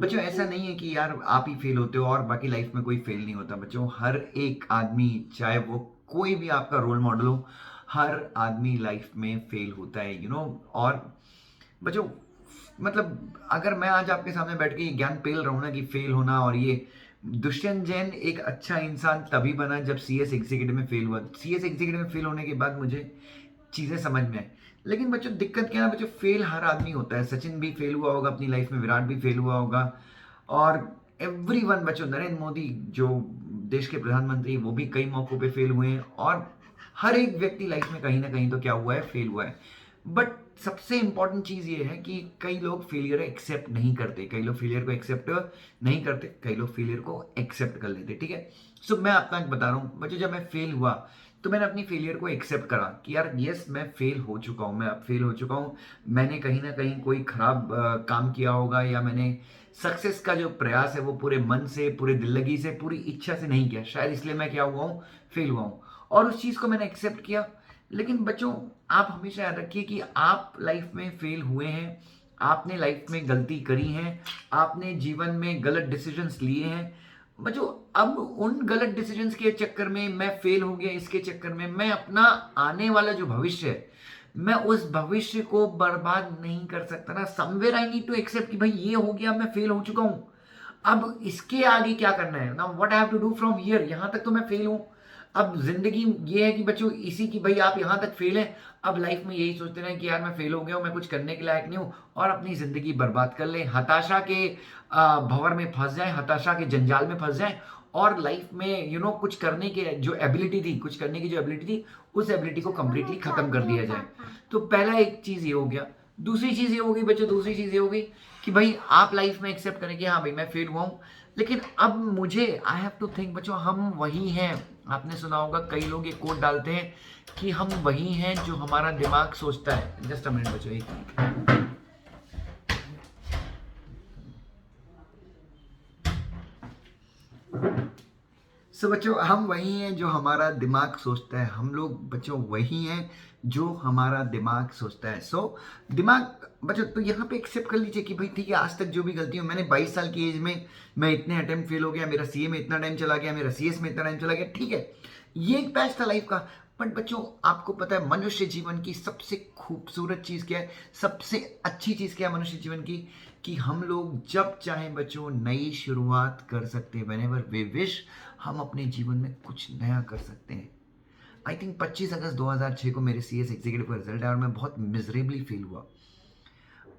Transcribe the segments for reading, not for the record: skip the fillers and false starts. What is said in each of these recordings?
बच्चों ऐसा नहीं है कि यार आप ही फेल होते हो और बाकी लाइफ में कोई फेल नहीं होता। बच्चों हर एक आदमी, चाहे वो कोई भी आपका रोल मॉडल हो, हर आदमी लाइफ में फेल होता है, और बच्चों मतलब अगर मैं आज आपके सामने बैठ के ये ज्ञान पेल रहा हूँ ना कि फेल होना और ये, दुष्यंत जैन एक अच्छा इंसान तभी बना जब सीएस एग्जीक्यूटिव में फेल हुआ। सीएस एग्जीक्यूटिव में फेल होने के बाद मुझे चीज़ें समझ में आई। लेकिन बच्चों दिक्कत क्या है ना बच्चों, फेल हर आदमी होता है। सचिन भी फेल हुआ होगा अपनी लाइफ में, विराट भी फेल हुआ होगा, और एवरीवन बच्चों, नरेंद्र मोदी जो देश के प्रधानमंत्री, वो भी कई मौकों पे फेल हुए हैं, और हर एक व्यक्ति लाइफ में कहीं ना कहीं तो क्या हुआ है, फेल हुआ है। बट सबसे इंपॉर्टेंट चीज ये है कि कई लोग फेलियर एक्सेप्ट नहीं करते, कई लोग फेलियर को एक्सेप्ट नहीं करते, कई लोग फेलियर को एक्सेप्ट कर लेते, ठीक है। सो मैं आपको एक बता रहा हूँ बच्चों, जब मैं फेल हुआ तो मैंने अपनी फेलियर को एक्सेप्ट करा कि यार यस मैं फेल हो चुका हूँ, मैं अब फेल हो चुका हूँ। मैंने कहीं ना कहीं कोई खराब काम किया होगा, या मैंने सक्सेस का जो प्रयास है वो पूरे मन से, पूरे दिल लगी से, पूरी इच्छा से नहीं किया, शायद इसलिए मैं क्या हुआ हूँ, फेल हुआ हूँ। और उस चीज़ को मैंने एक्सेप्ट किया। लेकिन बच्चों आप हमेशा याद रखिए कि आप लाइफ में फेल हुए हैं, आपने लाइफ में गलती करी है, आपने जीवन में गलत डिसीजंस लिए हैं। बच्चों अब उन गलत डिसीजंस के चक्कर में मैं फेल हो गया, इसके चक्कर में मैं अपना आने वाला जो भविष्य है, मैं उस भविष्य को बर्बाद नहीं कर सकता ना। Somewhere I need to accept कि भाई ये हो गया, मैं फेल हो चुका हूं, अब इसके आगे क्या करना है ना, what I have to do from here. यहां तक तो मैं फेल हूं, अब जिंदगी ये है कि बच्चों इसी की, भाई आप यहां तक फेल हैं, अब लाइफ में यही सोचते रहे कि यार मैं फेल हो गया हूं, मैं कुछ करने के लायक नहीं हूं, और अपनी जिंदगी बर्बाद कर ले, हताशा के भंवर में फंस जाए, हताशा के जंजाल में फंस जाए, और लाइफ में कुछ करने के जो एबिलिटी थी, कुछ करने की जो एबिलिटी थी, उस एबिलिटी को कंप्लीटली खत्म कर दिया जाए। तो पहला एक चीज ये हो गया। दूसरी चीज ये होगी बच्चों, दूसरी चीज ये होगी कि भाई आप लाइफ में एक्सेप्ट करें कि हाँ भाई मैं फेल हुआ हूँ, लेकिन अब मुझे आई हैव टू थिंक। बच्चों हम वही हैं, आपने सुना होगा कई लोग ये कोट डालते हैं कि हम वही हैं जो हमारा दिमाग सोचता है। जस्ट अ मिनट बच्चों, एक मिनट। सो बच्चों हम वही हैं जो हमारा दिमाग सोचता है, हम लोग बच्चों वही हैं जो हमारा दिमाग सोचता है। सो दिमाग बच्चों, तो यहाँ पे एक्सेप्ट कर लीजिए कि भाई ठीक है, आज तक जो भी गलती हो, मैंने 22 साल की एज में मैं इतने अटेम्प्ट फेल हो गया, मेरा सीए में इतना टाइम चला गया, मेरा सीएस में इतना टाइम चला गया, ठीक है, ये एक पैच था लाइफ का। बट बच्चों आपको पता है मनुष्य जीवन की सबसे खूबसूरत चीज क्या है, सबसे अच्छी चीज क्या है मनुष्य जीवन की, कि हम लोग जब चाहें बच्चों नई शुरुआत कर सकते हैं। व्हेनेवर वी विश, हम अपने जीवन में कुछ नया कर सकते हैं। आई थिंक 25 अगस्त 2006 को मेरे सीएस एग्जीक्यूटिव का रिजल्ट आया और मैं बहुत मिजरेबली फील हुआ।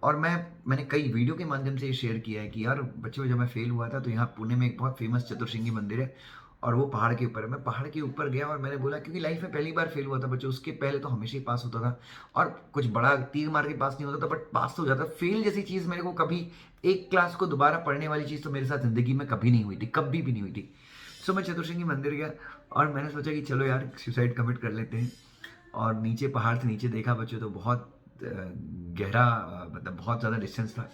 और मैंने कई वीडियो के माध्यम से ये शेयर किया है कि यार बच्चों जब मैं फेल हुआ था तो यहाँ पुणे में एक बहुत फेमस चतुर्शिंगी मंदिर है, और वो पहाड़ के ऊपर है। मैं पहाड़ के ऊपर गया और मैंने बोला, क्योंकि लाइफ में पहली बार फेल हुआ था बच्चों, उसके पहले तो हमेशा ही पास होता था, और कुछ बड़ा तीर मार के पास नहीं होता था, बट पास तो हो जाता। फेल जैसी चीज़ मेरे को कभी, एक क्लास को दोबारा पढ़ने वाली चीज़ तो मेरे साथ ज़िंदगी में कभी नहीं हुई थी, कभी भी नहीं हुई थी। सो मैं चतुर्शिंगी मंदिर गया और मैंने सोचा कि चलो यार सुसाइड कमिट कर लेते हैं। और नीचे पहाड़ से नीचे देखा बच्चों तो बहुत गहरा, मतलब बहुत ज़्यादा डिस्टेंस था।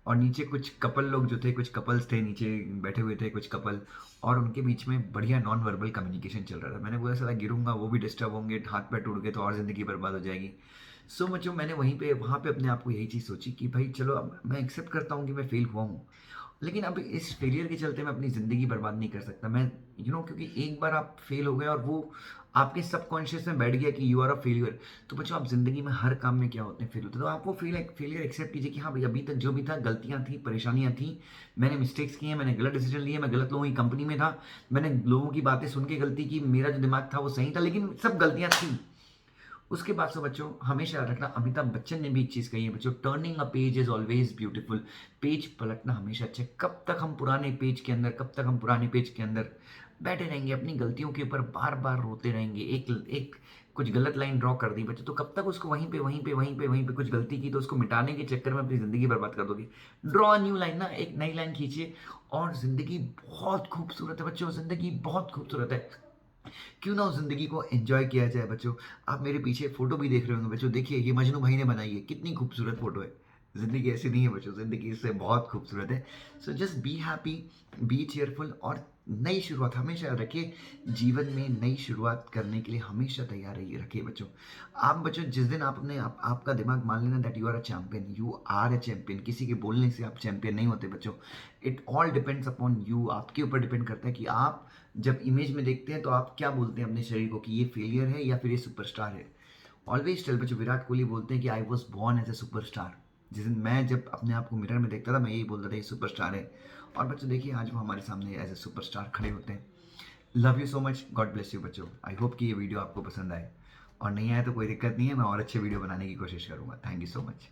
और नीचे कुछ कपल लोग जो थे, कुछ कपल्स थे नीचे बैठे हुए थे, कुछ कपल, और उनके बीच में बढ़िया नॉन वर्बल कम्युनिकेशन चल रहा था। मैंने बोला साला गिरूंगा, वो भी डिस्टर्ब होंगे, हाथ पैर टूट गए तो और ज़िंदगी बर्बाद हो जाएगी। सो मचो मैंने वहाँ पे अपने आप को यही चीज़ सोची कि भाई चलो अब मैं एक्सेप्ट करता हूँ कि मैं फेल हुआ हूँ, लेकिन अब इस फेलियर के चलते मैं अपनी ज़िंदगी बर्बाद नहीं कर सकता। मैं क्योंकि एक बार आप फेल हो गए और वो आपके सबकॉन्शियस में बैठ गया कि यू आर अ फेलियर, तो बच्चों आप ज़िंदगी में हर काम में क्या होते हैं, फेल होते हैं। तो आप वो फेलियर एक्सेप्ट कीजिए कि हाँ भाई अभी तक जो भी था, गलतियाँ थी, परेशानियाँ थी, मैंने मिस्टेक्स किए हैं, मैंने गलत डिसीजन लिए, मैं गलत लोगों की कंपनी में था, मैंने लोगों की बातें सुन के गलती की, मेरा जो दिमाग था वो सही था, लेकिन सब गलतियाँ थी। उसके बाद से बच्चों हमेशा याद रखना, अमिताभ बच्चन ने भी एक चीज़ कही है बच्चों, turning a page is always beautiful. Page पलटना हमेशा अच्छा है। कब तक हम पुराने पेज के अंदर, कब तक हम पुराने पेज के अंदर बैठे रहेंगे, अपनी गलतियों के ऊपर बार बार रोते रहेंगे। एक एक कुछ गलत लाइन ड्रॉ कर दी बच्चों, तो कब तक उसको वहीं पे कुछ गलती की तो उसको मिटाने के चक्कर में अपनी ज़िंदगी बर्बाद कर दोगे। ड्रॉ अ न्यू लाइन ना, एक नई लाइन खींचिए, और ज़िंदगी बहुत खूबसूरत है बच्चों, ज़िंदगी बहुत खूबसूरत है। क्यों ना उस ज़िंदगी को एंजॉय किया जाए बच्चों। आप मेरे पीछे फ़ोटो भी देख रहे होंगे बच्चों, देखिए ये मजनू भाई ने बनाई है, कितनी खूबसूरत फ़ोटो है। ज़िंदगी ऐसी नहीं है बच्चों, ज़िंदगी इससे बहुत खूबसूरत है। So just be happy, B cheerful, और नई शुरुआत हमेशा रखिए, जीवन में नई शुरुआत करने के लिए हमेशा तैयार रहिए रखिए बच्चों। आप बच्चों जिस दिन आप अपने आपका दिमाग मान लेना that you are a champion, किसी के बोलने से आप चैंपियन नहीं होते बच्चों। It all depends upon you, आपके ऊपर डिपेंड करता है कि आप जब इमेज में देखते हैं तो आप क्या बोलते हैं अपने शरीर को कि ये फेलियर है या फिर ये सुपरस्टार है। ऑलवेज टेल बच्चों, विराट कोहली बोलते हैं कि I was born as a superstar. जिस दिन मैं जब अपने आप को मिरर में देखता था मैं यही बोलता था ये सुपरस्टार है। और बच्चों देखिए आज वो हमारे सामने एज ए सुपरस्टार खड़े होते हैं। Love you so much, God bless you बच्चों। आई होप कि ये वीडियो आपको पसंद आए, और नहीं आए तो कोई दिक्कत नहीं है, मैं और अच्छे वीडियो बनाने की कोशिश करूँगा। Thank you so much.